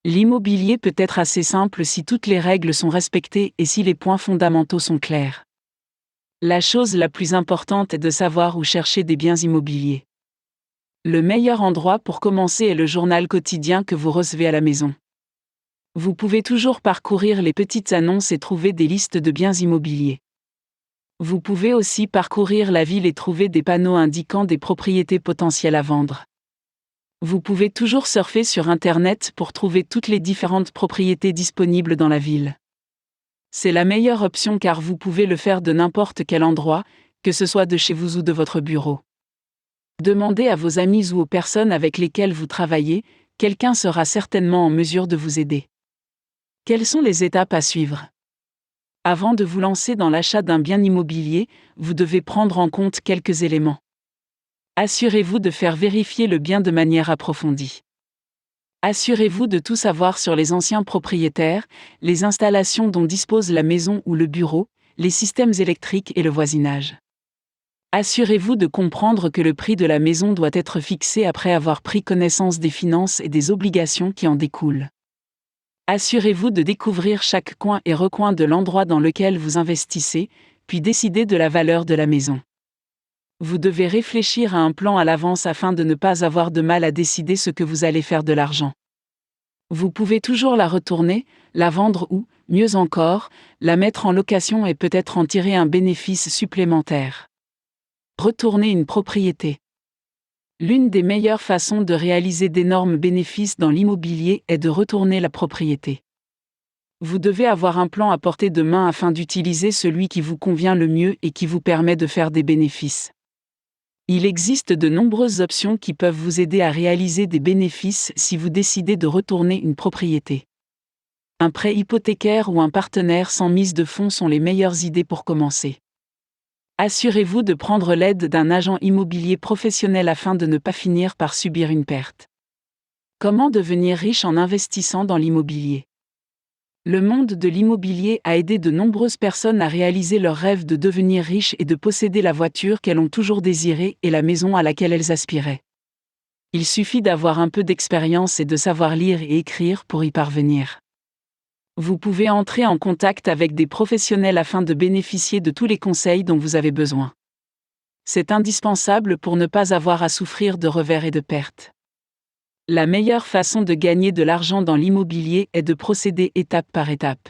L'immobilier peut être assez simple si toutes les règles sont respectées et si les points fondamentaux sont clairs. La chose la plus importante est de savoir où chercher des biens immobiliers. Le meilleur endroit pour commencer est le journal quotidien que vous recevez à la maison. Vous pouvez toujours parcourir les petites annonces et trouver des listes de biens immobiliers. Vous pouvez aussi parcourir la ville et trouver des panneaux indiquant des propriétés potentielles à vendre. Vous pouvez toujours surfer sur Internet pour trouver toutes les différentes propriétés disponibles dans la ville. C'est la meilleure option car vous pouvez le faire de n'importe quel endroit, que ce soit de chez vous ou de votre bureau. Demandez à vos amis ou aux personnes avec lesquelles vous travaillez, quelqu'un sera certainement en mesure de vous aider. Quelles sont les étapes à suivre ? Avant de vous lancer dans l'achat d'un bien immobilier, vous devez prendre en compte quelques éléments. Assurez-vous de faire vérifier le bien de manière approfondie. Assurez-vous de tout savoir sur les anciens propriétaires, les installations dont dispose la maison ou le bureau, les systèmes électriques et le voisinage. Assurez-vous de comprendre que le prix de la maison doit être fixé après avoir pris connaissance des finances et des obligations qui en découlent. Assurez-vous de découvrir chaque coin et recoin de l'endroit dans lequel vous investissez, puis décidez de la valeur de la maison. Vous devez réfléchir à un plan à l'avance afin de ne pas avoir de mal à décider ce que vous allez faire de l'argent. Vous pouvez toujours la retourner, la vendre ou, mieux encore, la mettre en location et peut-être en tirer un bénéfice supplémentaire. Retourner une propriété. L'une des meilleures façons de réaliser d'énormes bénéfices dans l'immobilier est de retourner la propriété. Vous devez avoir un plan à portée de main afin d'utiliser celui qui vous convient le mieux et qui vous permet de faire des bénéfices. Il existe de nombreuses options qui peuvent vous aider à réaliser des bénéfices si vous décidez de retourner une propriété. Un prêt hypothécaire ou un partenaire sans mise de fonds sont les meilleures idées pour commencer. Assurez-vous de prendre l'aide d'un agent immobilier professionnel afin de ne pas finir par subir une perte. Comment devenir riche en investissant dans l'immobilier ? Le monde de l'immobilier a aidé de nombreuses personnes à réaliser leur rêve de devenir riches et de posséder la voiture qu'elles ont toujours désirée et la maison à laquelle elles aspiraient. Il suffit d'avoir un peu d'expérience et de savoir lire et écrire pour y parvenir. Vous pouvez entrer en contact avec des professionnels afin de bénéficier de tous les conseils dont vous avez besoin. C'est indispensable pour ne pas avoir à souffrir de revers et de pertes. La meilleure façon de gagner de l'argent dans l'immobilier est de procéder étape par étape.